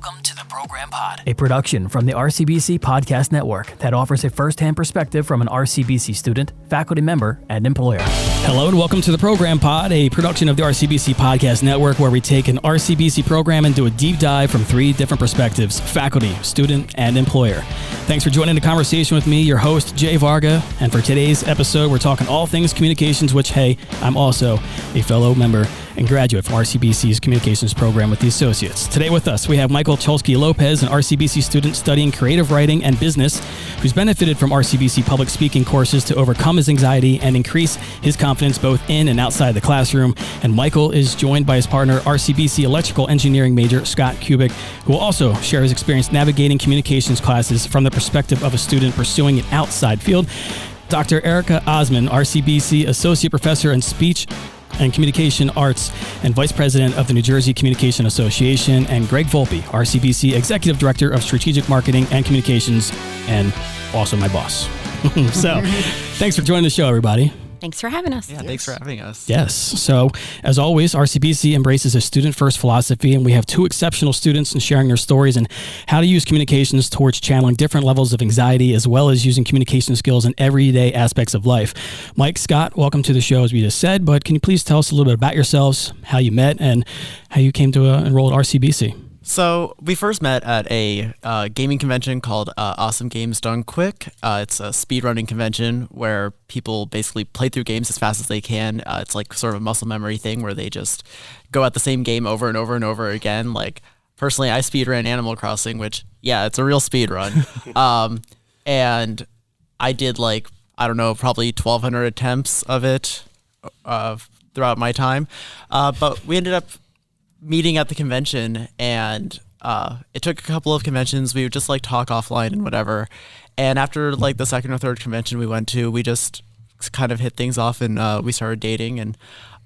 Welcome to the Program Pod, a production from the RCBC Podcast Network that offers a first-hand perspective from an RCBC student, faculty member, and employer. Hello and welcome to the Program Pod, a production of the RCBC Podcast Network where we take an RCBC program and do a deep dive from three different perspectives: faculty, student, and employer. Thanks for joining the conversation with me, your host, Jay Varga. And for today's episode, we're talking all things communications, which, hey, I'm also a fellow member and graduate from RCBC's communications program with the associates. Today with us, we have Michael Chulsky-Lopez, an RCBC student studying creative writing and business, who's benefited from RCBC public speaking courses to overcome his anxiety and increase his confidence both in and outside the classroom. And Michael is joined by his partner, RCBC electrical engineering major, Scott Kubic, who will also share his experience navigating communications classes from the perspective of a student pursuing an outside field. Dr. Erica Osmond, RCBC associate professor in speech and Communication Arts and Vice President of the New Jersey Communication Association, and Greg Volpe, RCBC Executive Director of Strategic Marketing and Communications, and also my boss. So, thanks for joining the show, everybody. Thanks for having us. Yeah, thanks for having us. Yes. So, as always, RCBC embraces a student-first philosophy, and we have two exceptional students in sharing their stories and how to use communications towards channeling different levels of anxiety, as well as using communication skills in everyday aspects of life. Mike, Scott, welcome to the show, as we just said, but can you please tell us a little bit about yourselves, how you met, and how you came to enroll at RCBC? So we first met at a gaming convention called Awesome Games Done Quick. It's a speedrunning convention where people basically play through games as fast as they can. It's like sort of a muscle memory thing where they just go at the same game over and over and over again. Like, personally, I speedran Animal Crossing, which, yeah, it's a real speedrun. And I did probably 1,200 attempts of it throughout my time. But we ended up meeting at the convention, and it took a couple of conventions. We would just talk offline and whatever. And after the second or third convention we went to, we just kind of hit things off, and we started dating. And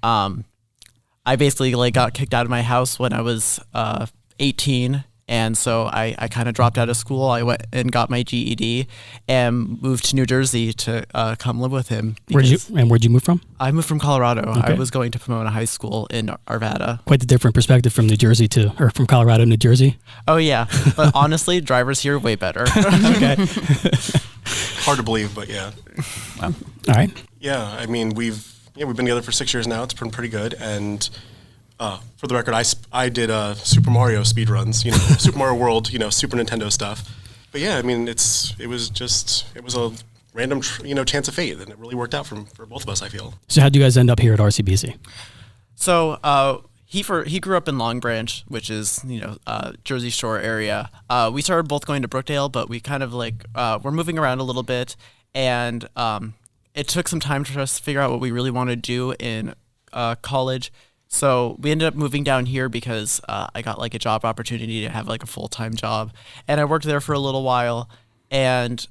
I basically got kicked out of my house when I was 18. And so I kind of dropped out of school. I went and got my GED and moved to New Jersey to come live with him. Where'd you move from? I moved from Colorado. Okay. I was going to Pomona High School in Arvada. Quite the different perspective from from Colorado to New Jersey. Oh, yeah. But honestly, drivers here are way better. Okay. Hard to believe, but yeah. Wow. All right. Yeah, I mean, we've been together for 6 years now. It's been pretty good. And for the record, I did Super Mario speedruns, Super Mario World, Super Nintendo stuff. But yeah, I mean, it was a random, chance of fate, and it really worked out for both of us, I feel. So how'd you guys end up here at RCBC? So he grew up in Long Branch, which is, Jersey Shore area. We started both going to Brookdale, but we kind of we're moving around a little bit, and it took some time for us to figure out what we really want to do in college. So we ended up moving down here because I got a job opportunity to have a full-time job, and I worked there for a little while, and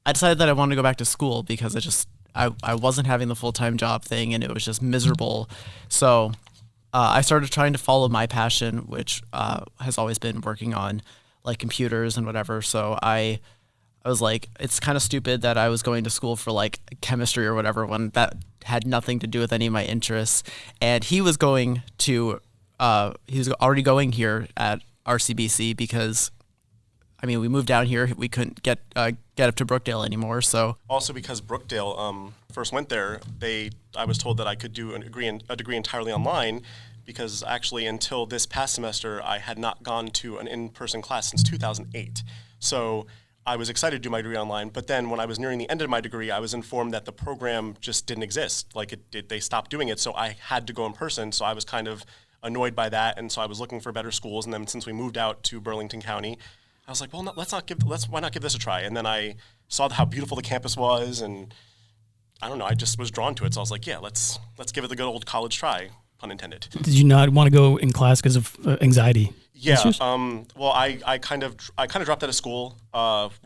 I decided that I wanted to go back to school because I wasn't having the full-time job thing, and it was just miserable. So I started trying to follow my passion, which has always been working on computers and whatever. So I was it's kind of stupid that I was going to school for chemistry or whatever when that had nothing to do with any of my interests. And he was already going here at RCBC because, we moved down here. We couldn't get up to Brookdale anymore. So also because Brookdale first went there, I was told that I could do a degree entirely online, because actually until this past semester I had not gone to an in-person class since 2008. So I was excited to do my degree online, but then when I was nearing the end of my degree, I was informed that the program just didn't exist. They stopped doing it, so I had to go in person. So I was kind of annoyed by that, and so I was looking for better schools. And then since we moved out to Burlington County, I was like, well, why not give this a try? And then I saw how beautiful the campus was, and I don't know, I just was drawn to it. So I was like, yeah, let's give it the good old college try, pun intended. Did you not want to go in class because of anxiety? Yeah. Well, I kind of dropped out of school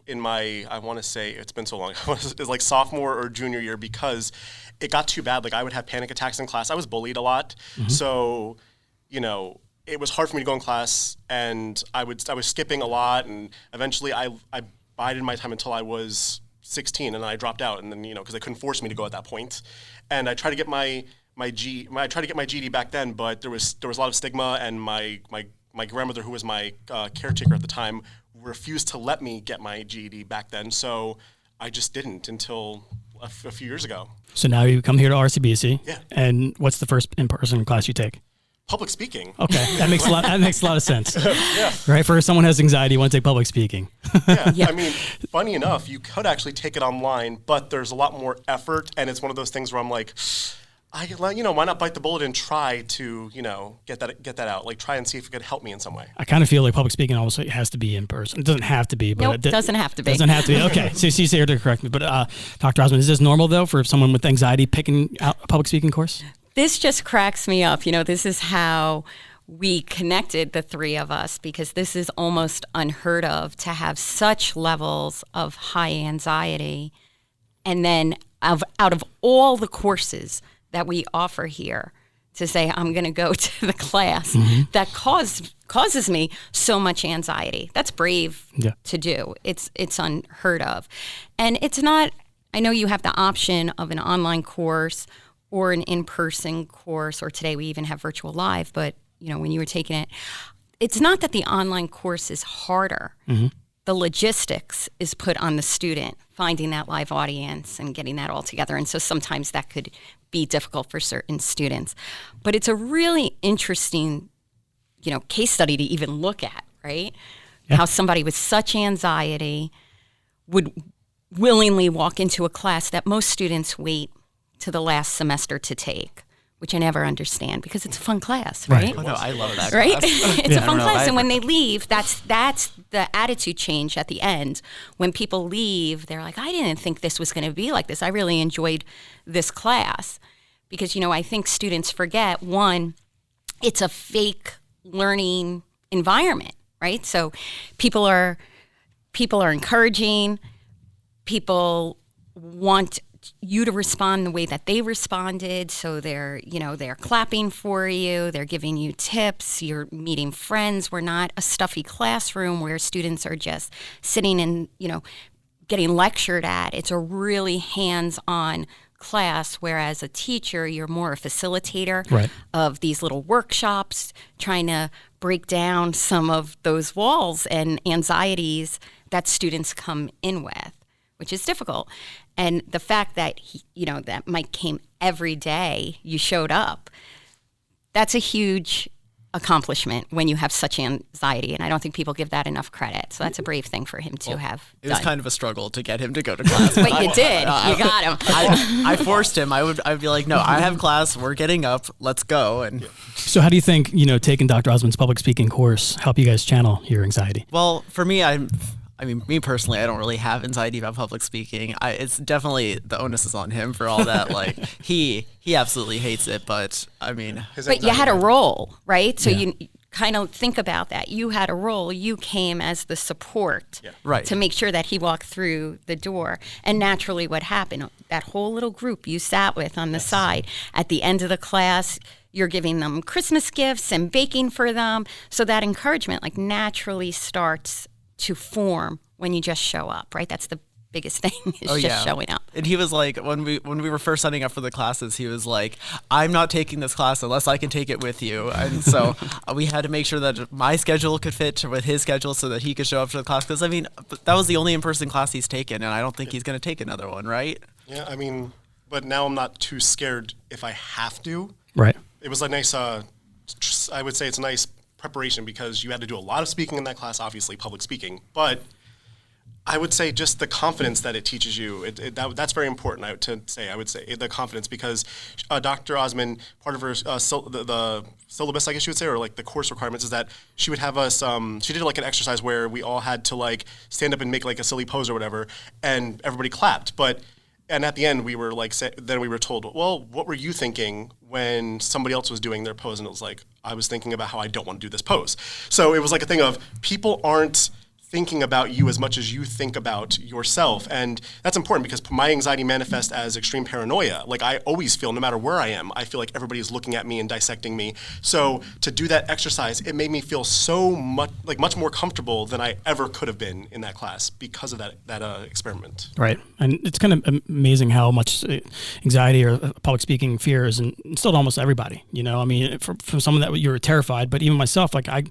in my, I want to say, it's been so long. It's sophomore or junior year, because it got too bad. I would have panic attacks in class. I was bullied a lot. Mm-hmm. So, it was hard for me to go in class, and I was skipping a lot, and eventually I bided my time until I was 16, and then I dropped out, and then because they couldn't force me to go at that point, and I tried to get my GED back then, but there was a lot of stigma, and my my grandmother, who was my caretaker at the time, refused to let me get my GED back then. So I just didn't until a few years ago. So now you come here to RCBC. Yeah. And what's the first in-person class you take? Public speaking. Okay, that makes a lot. That makes a lot of sense. Yeah. Right, for someone who has anxiety, you want to take public speaking. Yeah. I mean, funny enough, you could actually take it online, but there's a lot more effort, and it's one of those things where I'm like, why not bite the bullet and try to, get that out? Like, try and see if it could help me in some way. I kind of feel like public speaking almost has to be in person. It doesn't have to be, but Nope, doesn't have to be. Doesn't have to be. Okay, so she's here to correct me. But Dr. Osmond, is this normal though for someone with anxiety picking out a public speaking course? This just cracks me up. This is how we connected, the three of us, because this is almost unheard of to have such levels of high anxiety. And then out of all the courses that we offer here, to say I'm going to go to the class that causes me so much anxiety. That's brave to do. It's unheard of. And it's not, I know you have the option of an online course or an in-person course, or today we even have virtual live, but when you were taking it, it's not that the online course is harder. The logistics is put on the student, finding that live audience and getting that all together. And so sometimes that could be difficult for certain students. But it's a really interesting, case study to even look at, right? Yeah. How somebody with such anxiety would willingly walk into a class that most students wait to the last semester to take, which I never understand because it's a fun class, right? Oh, no, I love that right? class. It's a fun class. And when they leave, that's the attitude change at the end. When people leave, they're like, I didn't think this was going to be like this. I really enjoyed this class. Because, I think students forget, one, it's a fake learning environment, right? So people are encouraging, people want you to respond the way that they responded. So they're clapping for you, they're giving you tips, you're meeting friends. We're not a stuffy classroom where students are just sitting and, getting lectured at. It's a really hands-on class, whereas a teacher, you're more a facilitator of these little workshops, trying to break down some of those walls and anxieties that students come in with, which is difficult. And the fact that, that Mike came every day, you showed up, that's a huge accomplishment when you have such anxiety. And I don't think people give that enough credit. So that's a brave thing for him to have It was done. kind of a struggle to get him to go to class. But you did. You got him. I forced him. I'd be like, no, I have class. We're getting up. Let's go. And So how do you think, taking Dr. Osmond's public speaking course help you guys channel your anxiety? Well, for me, me personally, I don't really have anxiety about public speaking. It's definitely, the onus is on him for all that. Like, he absolutely hates it, but But you had a role, right? So you kind of think about that. You had a role. You came as the support to make sure that he walked through the door. And naturally what happened, that whole little group you sat with on the side, at the end of the class, you're giving them Christmas gifts and baking for them. So that encouragement naturally starts to form when you just show up, right? That's the biggest thing is just showing up. And he was like, when we were first signing up for the classes, he was like, I'm not taking this class unless I can take it with you. And so we had to make sure that my schedule could fit with his schedule so that he could show up to the class. Because, that was the only in-person class he's taken, and I don't think he's going to take another one, right? Yeah, but now I'm not too scared if I have to. Right. It was a nice, I would say it's a nice preparation because you had to do a lot of speaking in that class, obviously public speaking, but I would say just the confidence that it teaches you, that's very important to say. I would say the confidence because Dr. Osmond, part of her the syllabus, I guess you would say, or the course requirements is that she would have us, she did an exercise where we all had to stand up and make a silly pose or whatever, and everybody clapped, and at the end, we were then we were told, well, what were you thinking when somebody else was doing their pose? And it was I was thinking about how I don't want to do this pose. So it was a thing of people aren't thinking about you as much as you think about yourself. And that's important because my anxiety manifests as extreme paranoia. Like I always feel, no matter where I am, I feel like everybody is looking at me and dissecting me. So to do that exercise, it made me feel so much more comfortable than I ever could have been in that class because of that experiment. Right. And it's kind of amazing how much anxiety or public speaking fear is instilled in almost everybody. You know, I mean, from someone that you were terrified, but even myself, like I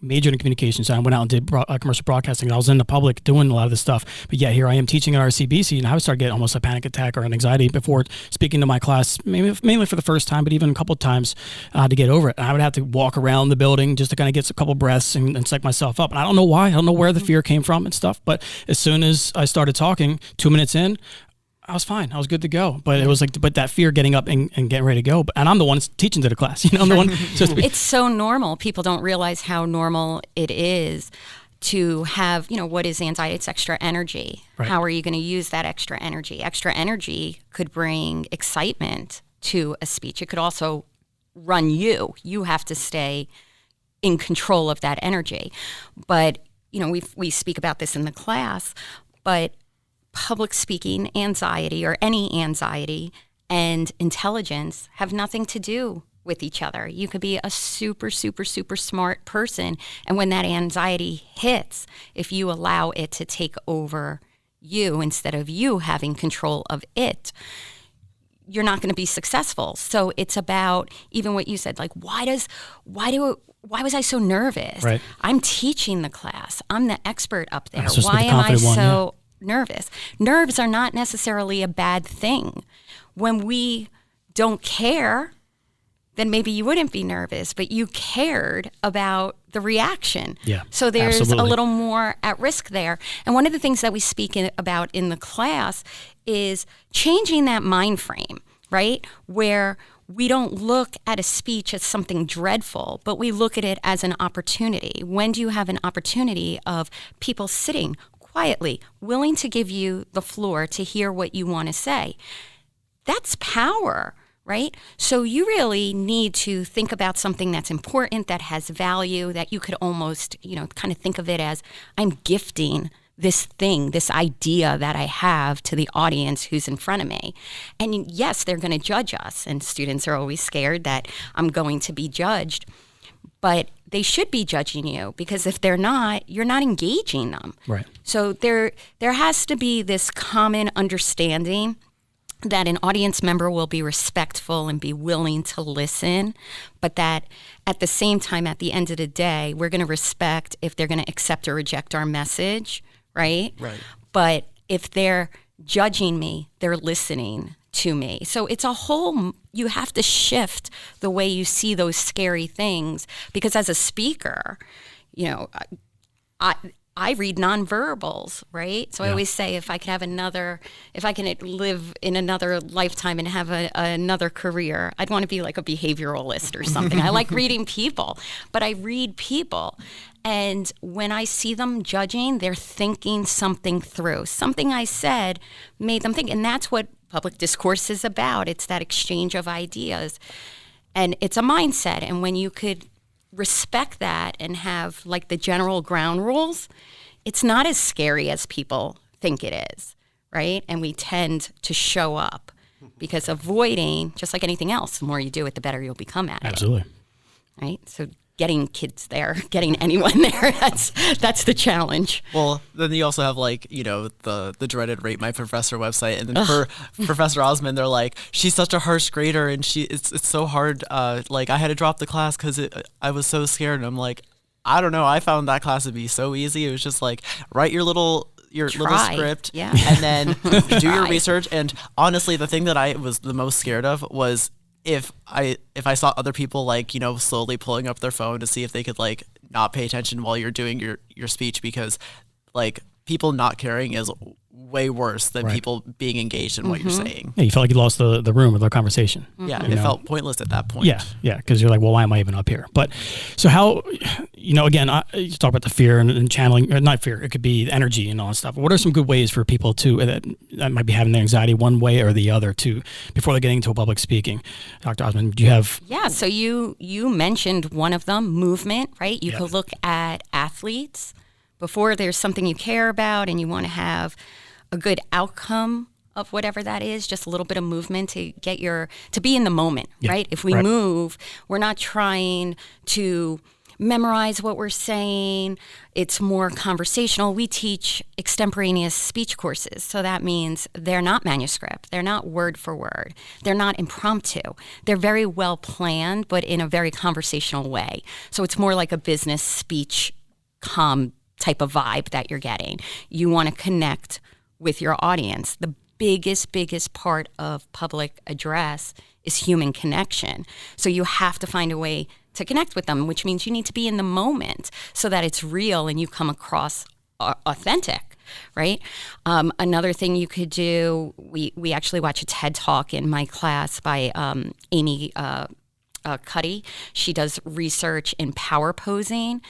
majored in communications and I went out and did commercial broadcasting. I was in the public doing a lot of this stuff, but yeah, here I am teaching at RCBC, and I would start getting almost a panic attack or an anxiety before speaking to my class, mainly for the first time, but even a couple of times to get over it. And I would have to walk around the building just to kind of get a couple breaths and psych myself up. And I don't know why, I don't know where the fear came from and stuff, but as soon as I started talking, 2 minutes in, I was fine. I was good to go. But it was like, but that fear getting up and getting ready to go. And I'm the one teaching to the class. You know, I'm the one. It's so normal. People don't realize how normal it is to have, what is anxiety? It's extra energy. Right. How are you going to use that extra energy? Extra energy could bring excitement to a speech. It could also run you. You have to stay in control of that energy. But, we speak about this in the class, but public speaking anxiety or any anxiety and intelligence have nothing to do with each other. You could be a super, super, super smart person, and when that anxiety hits, if you allow it to take over you instead of you having control of it, you're not going to be successful. So it's about even what you said, like why was I so nervous? Right. I'm teaching the class. I'm the expert up there. Why am I so nervous? Nerves are not necessarily a bad thing. When we don't care, then maybe you wouldn't be nervous, but you cared about the reaction. Yeah, so there's absolutely. a little more at risk there. And one of the things that we speak about in the class is changing that mind frame, right? Where we don't look at a speech as something dreadful, but we look at it as an opportunity. When do you have an opportunity of people sitting quietly, willing to give you the floor to hear what you want to say? That's power, right? So you really need to think about something that's important, that has value, that you could almost, kind of think of it as, I'm gifting this thing, this idea that I have to the audience who's in front of me. And yes, they're going to judge us, and students are always scared that I'm going to be judged, but they should be judging you, because if they're not, you're not engaging them. Right. So there has to be this common understanding that an audience member will be respectful and be willing to listen, but that at the same time, at the end of the day, we're going to respect if they're going to accept or reject our message, right? Right. But if they're judging me, they're listening to me. So it's a whole, you have to shift the way you see those scary things, because as a speaker, I read nonverbals, right? So I always say, if I can live in another lifetime and have another career, I'd want to be like a behavioralist or something. I like reading people, but I read people. And when I see them judging, they're thinking something through. Something I said made them think. And that's what public discourse is about. It's that exchange of ideas. And it's a mindset. And when you could respect that and have like the general ground rules, it's not as scary as people think it is, right? And we tend to show up, because avoiding, just like anything else, the more you do it, the better you'll become at it. Absolutely. Right? So getting kids there, getting anyone there, that's the challenge. Well, then you also have the dreaded Rate My Professor website, and then for Professor Osmond, they're like, she's such a harsh grader, and it's so hard. I had to drop the class because I was so scared, and I'm like, I don't know. I found that class to be so easy. It was just like, write your little script, and then do your research. And honestly, the thing that I was the most scared of was if I saw other people slowly pulling up their phone to see if they could not pay attention while you're doing your speech, because people not caring is way worse than people being engaged in what you're saying. Yeah, you felt like you lost the room of the conversation. Yeah, it felt pointless at that point. Yeah, because you're like, well, why am I even up here? But so how, again, you talk about the fear and channeling, or not fear, it could be energy and all that stuff. What are some good ways for people that might be having their anxiety one way or the other before they're getting into a public speaking? Dr. Osmond, do you have? Yeah, so you mentioned one of them, movement, right? You could look at athletes, before there's something you care about and you want to have a good outcome of whatever that is, just a little bit of movement to be in the moment, right? If we move, we're not trying to memorize what we're saying. It's more conversational. We teach extemporaneous speech courses. So that means they're not manuscript. They're not word for word. They're not impromptu. They're very well planned, but in a very conversational way. So it's more like a business speech type of vibe that you're getting. You want to connect with your audience. The biggest part of public address is human connection. So you have to find a way to connect with them, which means you need to be in the moment so that it's real and you come across authentic, right? Another thing you could do, we actually watch a TED Talk in my class by Amy Cuddy. She does research in power posing.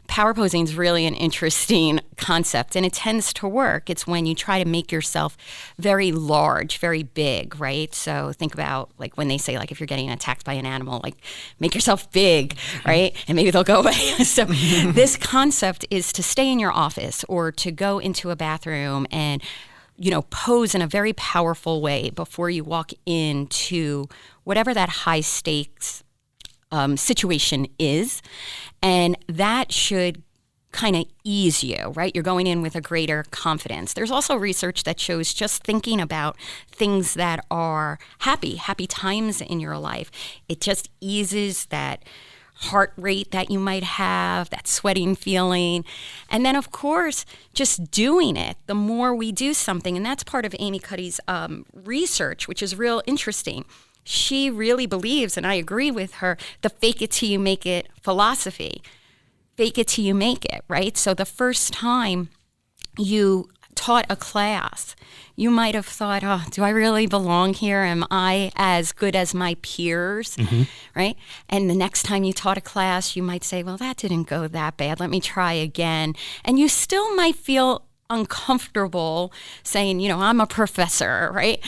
Power posing is really an interesting concept, and it tends to work. It's when you try to make yourself very large, very big, right? So think about like when they say like if you're getting attacked by an animal, like make yourself big, right? And maybe they'll go away. So this concept is to stay in your office or to go into a bathroom and pose in a very powerful way before you walk into whatever that high stakes situation is, and that should kind of ease you, right? You're going in with a greater confidence. There's also research that shows just thinking about things that are happy times in your life, it just eases that heart rate that you might have, that sweating feeling. And then, of course, just doing it. The more we do something, and that's part of Amy Cuddy's research, which is real interesting. She really believes, and I agree with her, the fake it till you make it philosophy. Fake it till you make it, right? So the first time you taught a class, you might have thought, oh, do I really belong here? Am I as good as my peers, right? And the next time you taught a class, you might say, well, that didn't go that bad. Let me try again. And you still might feel uncomfortable saying, I'm a professor, right?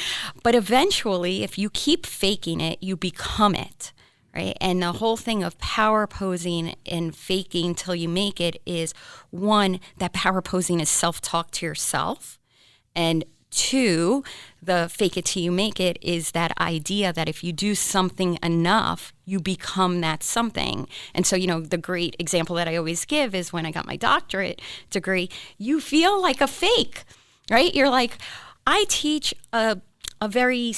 But eventually, if you keep faking it, you become it, right? And the whole thing of power posing and faking till you make it is, one, that power posing is self-talk to yourself, and two, the fake it till you make it is that idea that if you do something enough, you become that something. And so, the great example that I always give is when I got my doctorate degree, you feel like a fake, right? You're like, I teach a very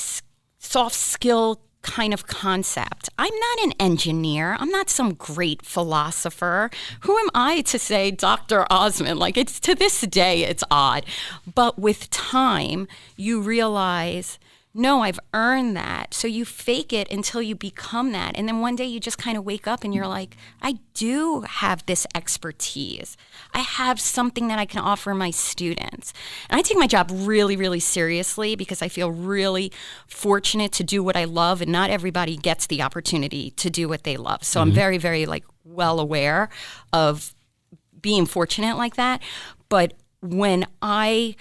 soft skill kind of concept. I'm not an engineer. I'm not some great philosopher. Who am I to say Dr. Osmond? Like, it's to this day, it's odd. But with time, you realize, no, I've earned that. So you fake it until you become that. And then one day you just kind of wake up and you're like, I do have this expertise. I have something that I can offer my students. And I take my job really, really seriously because I feel really fortunate to do what I love, and not everybody gets the opportunity to do what they love. So I'm very, very well aware of being fortunate like that. But when I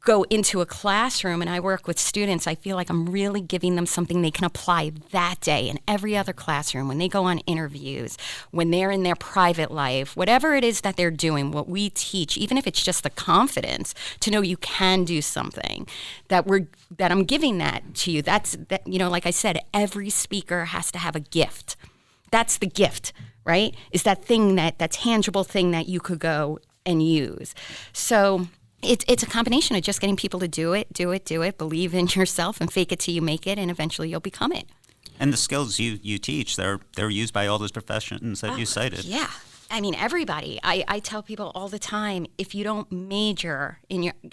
go into a classroom and I work with students, I feel like I'm really giving them something they can apply that day in every other classroom, when they go on interviews, when they're in their private life, whatever it is that they're doing, what we teach, even if it's just the confidence to know you can do something, that I'm giving that to you. That's like I said, every speaker has to have a gift. That's the gift, right? Is that thing, that tangible thing that you could go and use. So it's a combination of just getting people to do it, believe in yourself, and fake it till you make it, and eventually you'll become it. And the skills you teach, they're used by all those professions that you cited. Yeah. I mean, everybody. I tell people all the time, if you don't major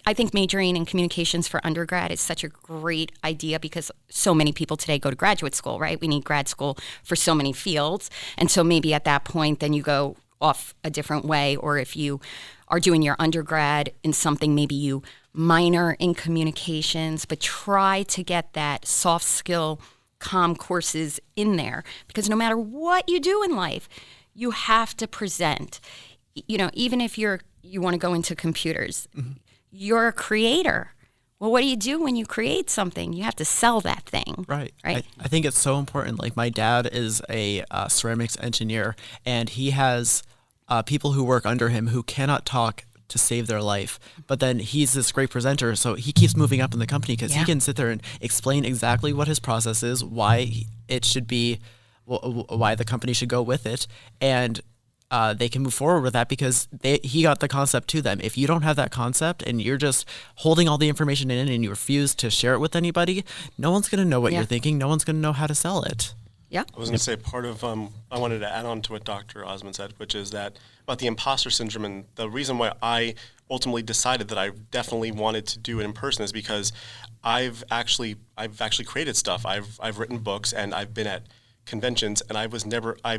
I think majoring in communications for undergrad is such a great idea because so many people today go to graduate school, right? We need grad school for so many fields. And so maybe at that point, then you go off a different way, or if you are doing your undergrad in something, maybe you minor in communications, but try to get that soft skill comm courses in there, because no matter what you do in life, you have to present. Even if you want to go into computers, you're a creator. Well, what do you do when you create something? You have to sell that thing. Right. Right. I think it's so important. Like, my dad is a ceramics engineer, and he has people who work under him who cannot talk to save their life. But then he's this great presenter, so he keeps moving up in the company because he can sit there and explain exactly what his process is, why it should be, why the company should go with it, and they can move forward with that because he got the concept to them. If you don't have that concept and you're just holding all the information in and you refuse to share it with anybody, no one's going to know what you're thinking. No one's going to know how to sell it. Yeah. I was going to say part of, I wanted to add on to what Dr. Osmond said, which is that about the imposter syndrome, and the reason why I ultimately decided that I definitely wanted to do it in person is because I've actually created stuff. I've written books and I've been at conventions, and I've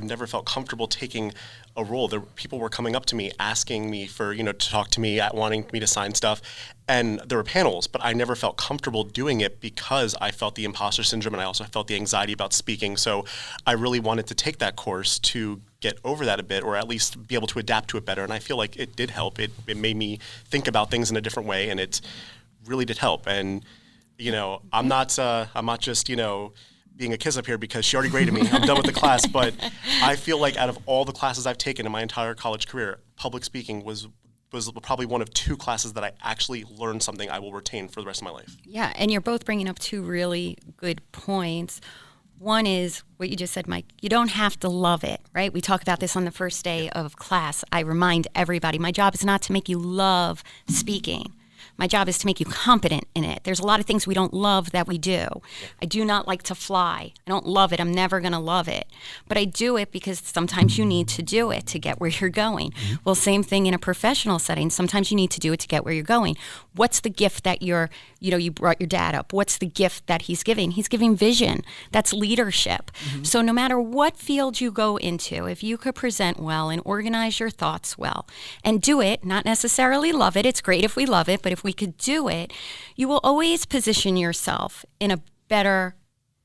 never felt comfortable taking a role. People were coming up to me asking me for, to talk to me, wanting me to sign stuff, and there were panels, but I never felt comfortable doing it because I felt the imposter syndrome and I also felt the anxiety about speaking. So I really wanted to take that course to get over that a bit, or at least be able to adapt to it better. And I feel like it did help. It made me think about things in a different way, and it really did help. And I'm not just being a kiss up here because she already graded me. I'm done with the class, but I feel like out of all the classes I've taken in my entire college career, public speaking was probably one of 2 classes that I actually learned something I will retain for the rest of my life. Yeah, and you're both bringing up 2 really good points. One is what you just said, Mike. You don't have to love it, right? We talk about this on the first day of class. I remind everybody, my job is not to make you love speaking. My job is to make you competent in it. There's a lot of things we don't love that we do. I do not like to fly. I don't love it. I'm never going to love it. But I do it because sometimes you need to do it to get where you're going. Mm-hmm. Well, same thing in a professional setting. Sometimes you need to do it to get where you're going. What's the gift that you brought your dad up. What's the gift that he's giving? He's giving vision. That's leadership. Mm-hmm. So no matter what field you go into, if you could present well and organize your thoughts well and do it, not necessarily love it. It's great if we love it, but if we could do it, you will always position yourself in a better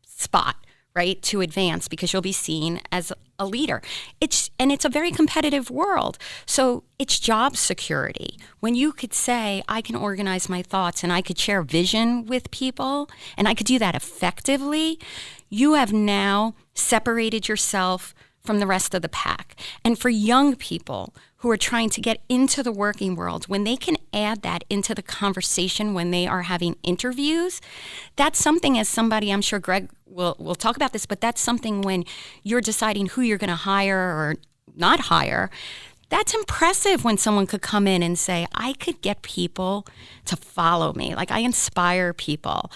spot, right, to advance because you'll be seen as a leader. It's a very competitive world. So it's job security. When you could say, I can organize my thoughts and I could share vision with people and I could do that effectively, you have now separated yourself from the rest of the pack. And for young people who are trying to get into the working world, when they can add that into the conversation when they are having interviews, that's something, as somebody, I'm sure Greg will talk about this, but that's something when you're deciding who you're going to hire or not hire, that's impressive when someone could come in and say, I could get people to follow me. Like I inspire people.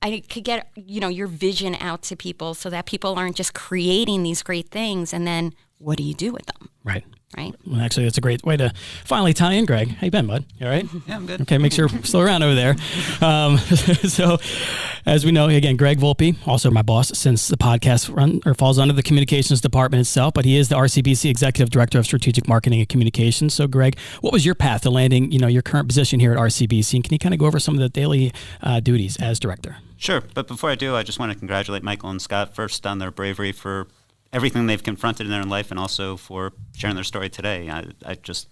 I could get, your vision out to people so that people aren't just creating these great things and then what do you do with them? Right. Right. Well, actually, that's a great way to finally tie in, Greg. How you been, bud? You all right? Yeah, I'm good. Okay, make sure you're still around over there. So, as we know, again, Greg Volpe, also my boss since the podcast falls under the communications department itself, but he is the RCBC Executive Director of Strategic Marketing and Communications. So, Greg, what was your path to landing, your current position here at RCBC? And can you kind of go over some of the daily duties as director? Sure, but before I do, I just want to congratulate Michael and Scott first on their bravery for everything they've confronted in their life and also for sharing their story today. I just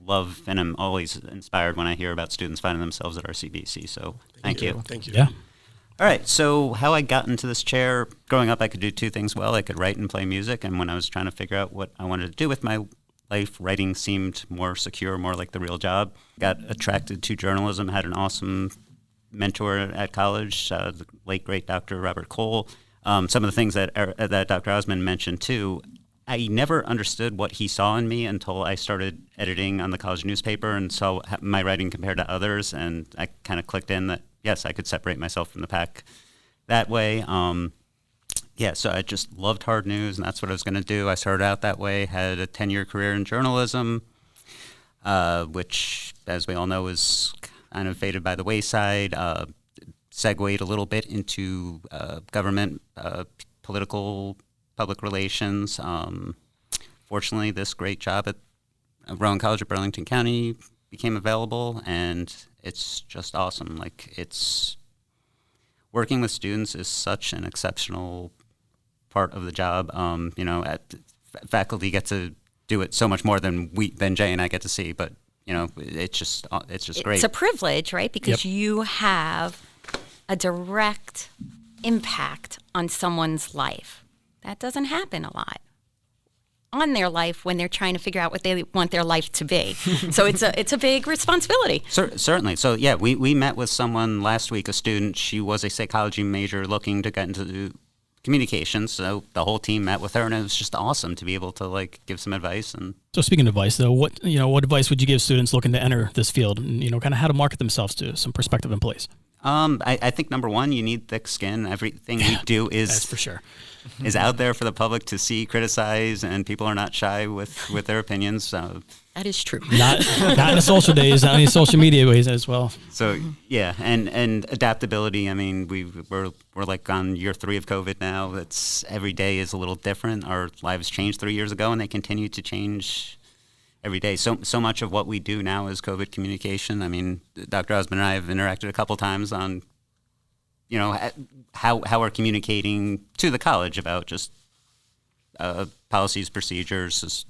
love and I'm always inspired when I hear about students finding themselves at RCBC, so thank you. Thank you. Yeah. All right, so how I got into this chair, growing up I could do 2 things well. I could write and play music, and when I was trying to figure out what I wanted to do with my life, writing seemed more secure, more like the real job. Got attracted to journalism, had an awesome mentor at college, the late, great Dr. Robert Cole. Some of the things that Dr. Osmond mentioned too, I never understood what he saw in me until I started editing on the college newspaper and saw my writing compared to others, and I kind of clicked in that, yes, I could separate myself from the pack that way. So I just loved hard news, and that's what I was going to do. I started out that way, had a 10-year career in journalism, which, as we all know, is kind of faded by the wayside. Segued a little bit into government, political, public relations. Fortunately, this great job at Rowan College of Burlington County became available, and it's just awesome. It's working with students is such an exceptional part of the job. Faculty get to do it so much more than Jay and I get to see, but it's just great. It's a privilege, right? Because you have a direct impact on someone's life. That doesn't happen a lot. on their life when they're trying to figure out what they want their life to be. So it's a big responsibility. Certainly. So yeah, we met with someone last week, a student. She was a psychology major looking to get into communications. So the whole team met with her, and it was just awesome to be able to like give some advice. And so speaking of advice, though, what advice would you give students looking to enter this field, and kind of how to market themselves to some prospective employees? I think number one, you need thick skin. Everything we do is that's for sure. is out there for the public to see, criticize, and people are not shy with their opinions. So that is true. Not in the social days, not in the social media ways as well. So yeah, and adaptability. I mean, we're like on year 3 of COVID now. It's every day is a little different. Our lives changed 3 years ago, and they continue to change every day. So much of what we do now is COVID communication. I mean, Dr. Osmond and I have interacted a couple times on, how we're communicating to the college about just policies, procedures, just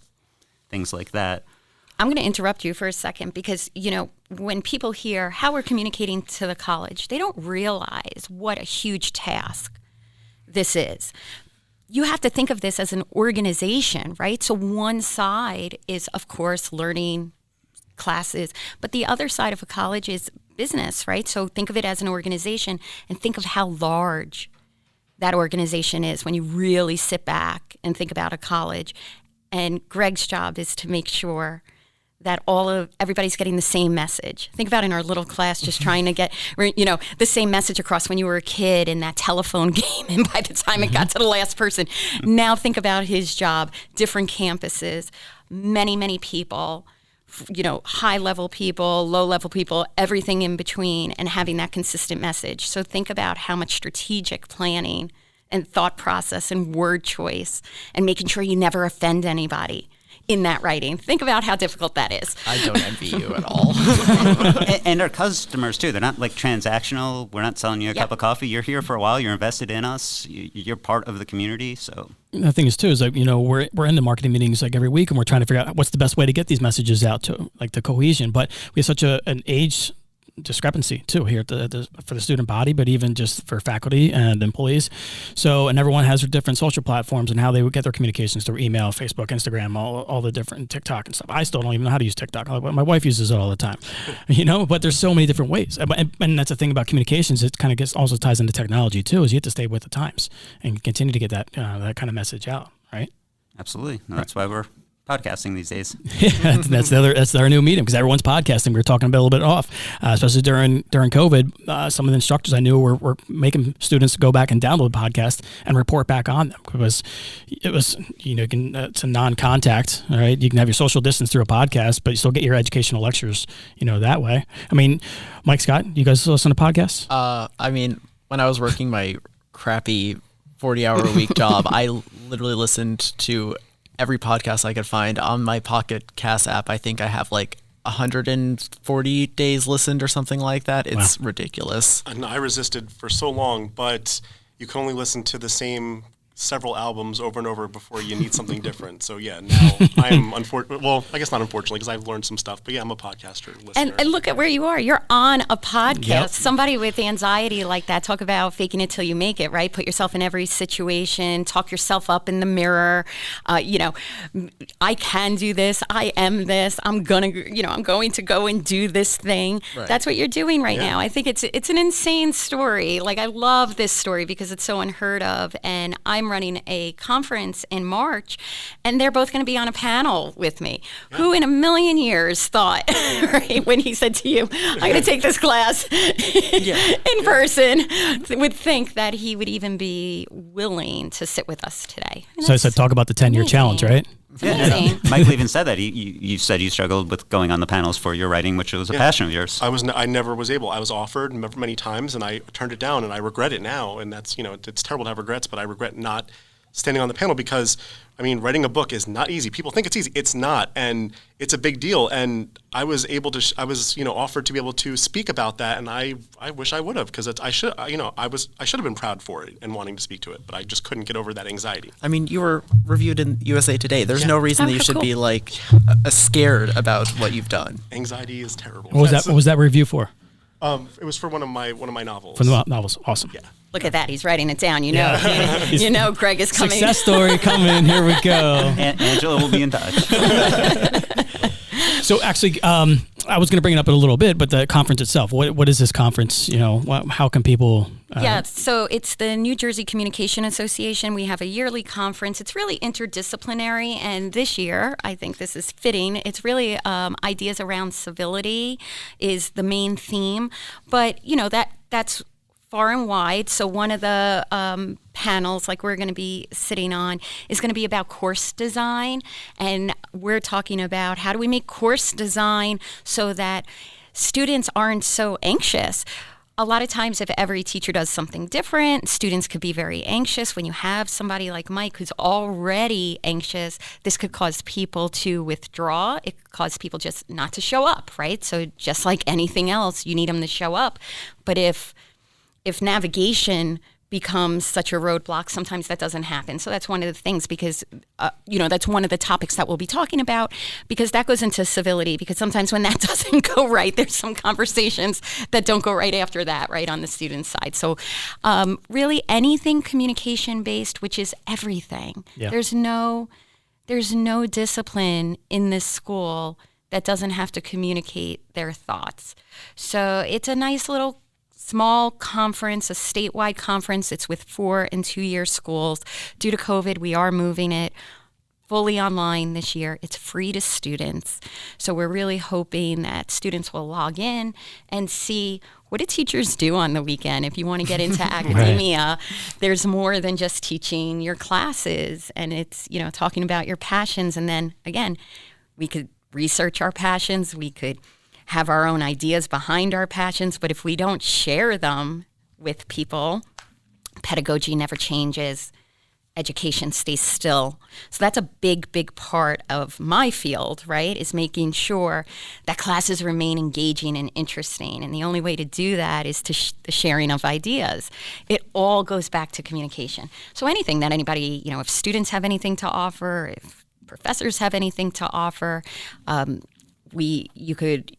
things like that. I'm going to interrupt you for a second because, when people hear how we're communicating to the college, they don't realize what a huge task this is. You have to think of this as an organization, right? So one side is, of course, learning classes, but the other side of a college is business, right? So think of it as an organization and think of how large that organization is when you really sit back and think about a college. And Greg's job is to make sure that everybody's getting the same message. Think about in our little class just trying to get, the same message across when you were a kid in that telephone game, and by the time it got to the last person. Now think about his job, different campuses, many, many people, high-level people, low-level people, everything in between, and having that consistent message. So think about how much strategic planning and thought process and word choice and making sure you never offend anybody in that writing. Think about how difficult that is. I don't envy you at all. And our customers too, they're not like transactional. We're not selling you a cup of coffee. You're here for a while. You're invested in us. You're part of the community. So the thing is too is like, we're in the marketing meetings like every week, and we're trying to figure out what's the best way to get these messages out to like the cohesion. But we have such an age discrepancy too here for the student body, but even just for faculty and employees. So, and everyone has their different social platforms and how they would get their communications through email, Facebook, Instagram, all the different TikTok and stuff. I still don't even know how to use TikTok. My wife uses it all the time, but there's so many different ways. And that's the thing about communications. It kind of also ties into technology too, is you have to stay with the times and continue to get that kind of message out, right? Absolutely. No, that's why we're podcasting these days. Yeah, that's our new medium because everyone's podcasting. We were talking about a little bit off, especially during COVID. Some of the instructors I knew were making students go back and download podcasts and report back on them because it was it's a non-contact. All right, you can have your social distance through a podcast, but you still get your educational lectures that way. I mean, Mike, Scott, you guys listen to podcasts? When I was working my crappy 40-hour-a-week job, I literally listened to every podcast I could find on my Pocket Cast app. I think I have like 140 days listened or something like that. It's ridiculous. And I resisted for so long, but you can only listen to the same several albums over and over before you need something different. So yeah, now I'm I guess not unfortunately because I've learned some stuff, but yeah, I'm a podcaster listener. And look at where you are. You're on a podcast. Yep. Somebody with anxiety like that, talk about faking it till you make it, right? Put yourself in every situation, talk yourself up in the mirror. I can do this. I am this. I'm going to go and do this thing. Right. That's what you're doing right now. I think it's an insane story. Like I love this story because it's so unheard of, and I'm running a conference in March, and they're both going to be on a panel with me. Yeah. Who in a million years thought, right, when he said to you, I'm going to take this class in person, would think that he would even be willing to sit with us today. So I said, talk about the 10-year challenge, right? Amazing. Michael even said that. You said you struggled with going on the panels for your writing, which was a passion of yours. I never was able. I was offered many times, and I turned it down, and I regret it now. And that's, it's terrible to have regrets, but I regret not standing on the panel because, writing a book is not easy. People think it's easy. It's not, and it's a big deal. And I was able to, offered to be able to speak about that, and I wish I would have because I should have been proud for it and wanting to speak to it, but I just couldn't get over that anxiety. You were reviewed in USA Today. There's no reason that you should be scared about what you've done. Anxiety is terrible. What was that review for? It was for one of my novels. For the novels, awesome. Yeah. Look at that. He's writing it down. You know, Greg is coming. Success story coming. Here we go. Angela will be in touch. So actually, I was going to bring it up in a little bit, but the conference itself, what is this conference? How can people... So it's the New Jersey Communication Association. We have a yearly conference. It's really interdisciplinary, and this year, I think this is fitting. It's really ideas around civility is the main theme, but that's far and wide. So one of the panels, like we're going to be sitting on, is going to be about course design, and we're talking about how do we make course design so that students aren't so anxious. A lot of times, if every teacher does something different, students could be very anxious. When you have somebody like Mike who's already anxious, this could cause people to withdraw. It could cause people just not to show up, right? So just like anything else, you need them to show up. But if navigation becomes such a roadblock, sometimes that doesn't happen. So that's one of the things, because, that's one of the topics that we'll be talking about, because that goes into civility, because sometimes when that doesn't go right, there's some conversations that don't go right after that, right, on the student side. So really anything communication-based, which is everything. Yeah. There's no discipline in this school that doesn't have to communicate their thoughts. So it's a nice little small conference, a statewide conference. It's with 4 and 2-year schools. Due to COVID, we are moving it fully online this year. It's free to students. So we're really hoping that students will log in and see what do teachers do on the weekend. If you want to get into academia, there's more than just teaching your classes, and it's, talking about your passions. And then again, we could research our passions. We could have our own ideas behind our passions, but if we don't share them with people, pedagogy never changes, education stays still. So that's a big, big part of my field, right, is making sure that classes remain engaging and interesting. And the only way to do that is to the sharing of ideas. It all goes back to communication. So anything that anybody, if students have anything to offer, if professors have anything to offer, you could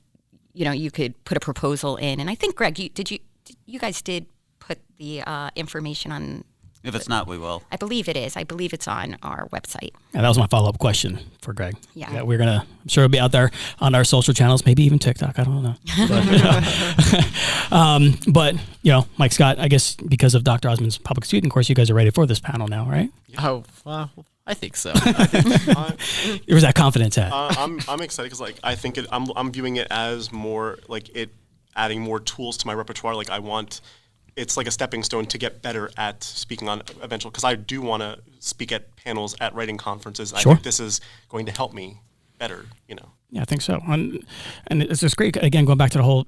put a proposal in. And I think, Greg, you guys did put the information on. If it's not, we will. I believe it is. I believe it's on our website. And that was my follow-up question for Greg. Yeah. We're I'm sure it'll be out there on our social channels, maybe even TikTok. I don't know. But, Mike Scott, I guess because of Dr. Osmond's public student course, you guys are ready for this panel now, right? Oh, well, I think so. Where's that confidence at? I'm excited because I think I'm viewing it as more like it adding more tools to my repertoire. It's like a stepping stone to get better at speaking on eventual, because I do want to speak at panels at writing conferences. Sure. I think this is going to help me better, Yeah, I think so. And it's just great. Again, going back to the whole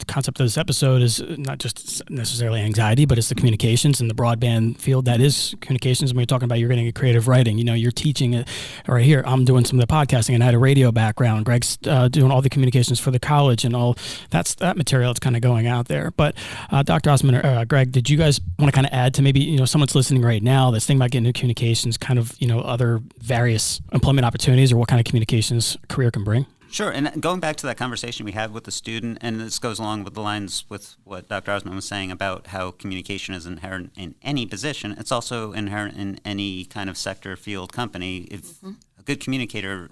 concept of this episode is not just necessarily anxiety, but it's the communications and the broadband field that is communications. When you're talking about you're getting a creative writing, you're teaching it right here. I'm doing some of the podcasting and I had a radio background. Greg's doing all the communications for the college and all that material that's kind of going out there. But Dr. Osmond or Greg, did you guys want to kind of add to maybe, someone's listening right now that's thinking about getting into communications, kind of, other various employment opportunities or what kind of communications career can bring? Sure, and going back to that conversation we had with the student, and this goes along with the lines with what Dr. Osmond was saying about how communication is inherent in any position, it's also inherent in any kind of sector, field, company. If a good communicator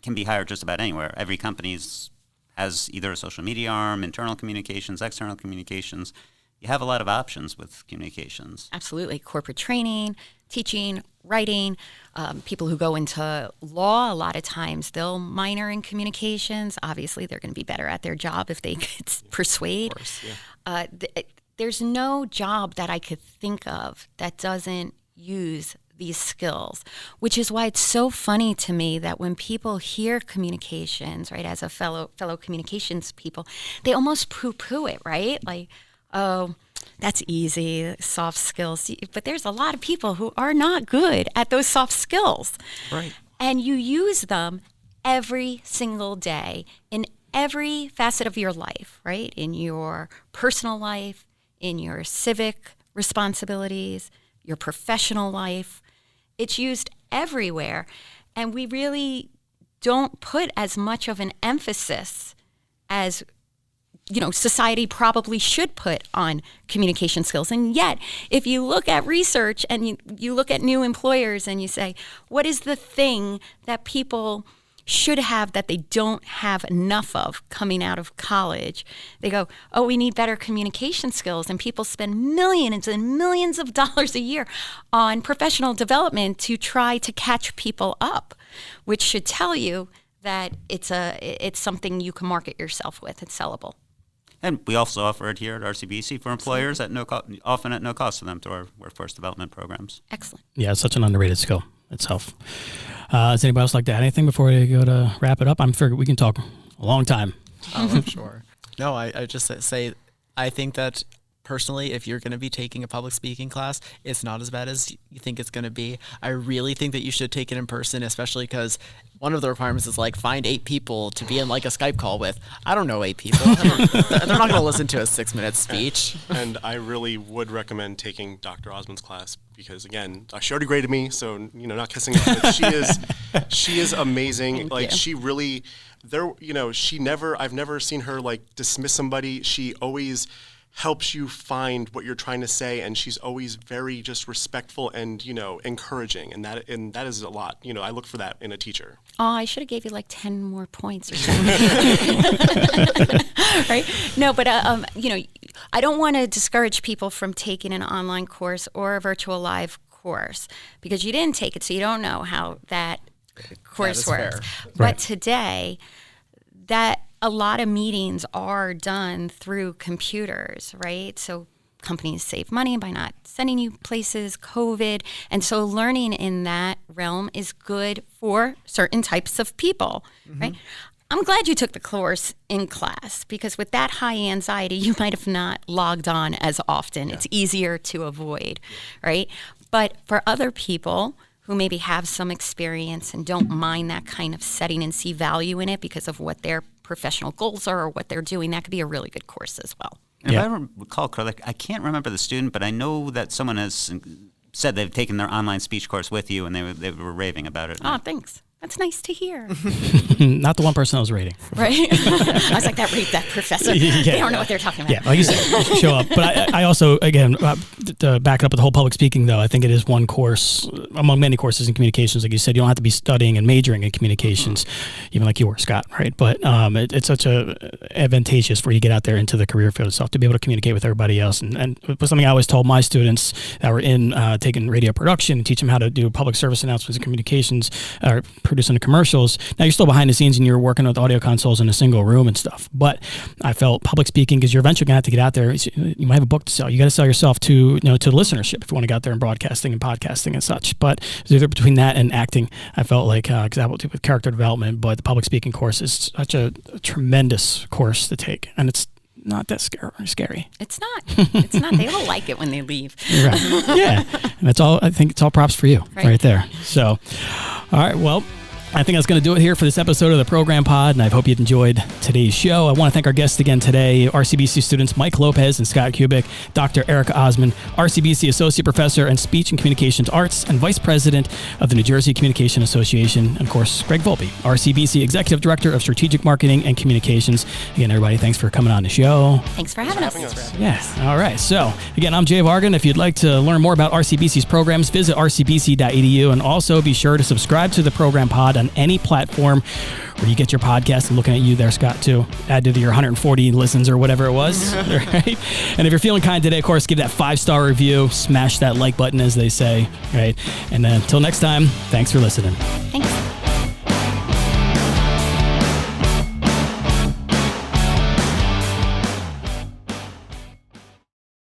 can be hired just about anywhere. Every company has either a social media arm, internal communications, external communications. You have a lot of options with communications. Absolutely. Corporate training, teaching, writing. People who go into law, a lot of times they'll minor in communications. Obviously, they're going to be better at their job if they could persuade. Of course, yeah. There's no job that I could think of that doesn't use these skills, which is why it's so funny to me that when people hear communications, right, as a fellow communications people, they almost poo-poo it, right? Like, oh, that's easy, soft skills. But there's a lot of people who are not good at those soft skills. Right. And you use them every single day in every facet of your life, right? In your personal life, in your civic responsibilities, your professional life. It's used everywhere. And we really don't put as much of an emphasis as society probably should put on communication skills. And yet, if you look at research and you look at new employers and you say, what is the thing that people should have that they don't have enough of coming out of college? They go, oh, we need better communication skills. And people spend millions and millions of dollars a year on professional development to try to catch people up, which should tell you that it's something you can market yourself with. It's sellable. And we also offer it here at RCBC for employers at often at no cost to them through our workforce development programs. Excellent. Yeah, it's such an underrated skill itself. Does anybody else like to add anything before we go to wrap it up? I'm figuring we can talk a long time. Oh, sure. No, I just say I think that personally, if you're going to be taking a public speaking class, it's not as bad as you think it's going to be. I really think that you should take it in person, especially because one of the requirements is like find 8 people to be in like a Skype call with. I don't know 8 people. They're not going to listen to a 6-minute speech. And I really would recommend taking Dr. Osmond's class because, again, she already graded me, so not kissing up. But she is amazing. Like she really, I've never seen her like dismiss somebody. She always helps you find what you're trying to say, and she's always very just respectful and encouraging, and that is a lot. I look for that in a teacher. Oh, I should have gave you like 10 more points or something. Right? No, but I don't want to discourage people from taking an online course or a virtual live course because you didn't take it, so you don't know how that course works. Fair. But today, a lot of meetings are done through computers, right? So companies save money by not sending you places, COVID. And so learning in that realm is good for certain types of people, right? I'm glad you took the course in class because with that high anxiety, you might have not logged on as often. Yeah. It's easier to avoid, right? But for other people who maybe have some experience and don't mind that kind of setting and see value in it because of what their professional goals are or what they're doing, that could be a really good course as well. And if I recall correctly, I can't remember the student, but I know that someone has said they've taken their online speech course with you and they were raving about it. Oh, thanks. That's nice to hear. Not the one person I was rating. Right? I was like, that professor. Yeah. They don't know what they're talking about. Yeah, like you said, show up. But I also, again, to back it up with the whole public speaking, though, I think it is one course among many courses in communications. Like you said, you don't have to be studying and majoring in communications, even like you were, Scott, right? But it's such advantageous for you to get out there into the career field itself to be able to communicate with everybody else. And it was something I always told my students that were in taking radio production and teach them how to do public service announcements and communications, or producing the commercials. Now you're still behind the scenes and you're working with audio consoles in a single room and stuff. But I felt public speaking, because you're eventually gonna have to get out there. You might have a book to sell. You got to sell yourself to to the listenership if you want to get out there and broadcasting and podcasting and such. But either between that and acting, I felt like because I will do with character development, but the public speaking course is such a tremendous course to take, and it's not that scary. It's not. It's not. They all like it when they leave. Right. Yeah. And that's all. I think it's all props for you right there. So, all right. Well, I think that's going to do it here for this episode of the Program Pod, and I hope you enjoyed today's show. I want to thank our guests again today, RCBC students Mike Lopez and Scott Kubic, Dr. Erica Osmond, RCBC Associate Professor in Speech and Communications Arts and Vice President of the New Jersey Communication Association, and of course, Greg Volpe, RCBC Executive Director of Strategic Marketing and Communications. Again, everybody, thanks for coming on the show. Thanks for having us. Yeah. All right. So, again, I'm Jay Vargan. If you'd like to learn more about RCBC's programs, visit rcbc.edu, and also be sure to subscribe to the Program Pod on any platform where you get your podcast. I'm looking at you there, Scott, too. Add to your 140 listens or whatever it was. Right? And if you're feeling kind today, of course, give that 5-star review, smash that like button, as they say. Right? And until next time, thanks for listening. Thanks.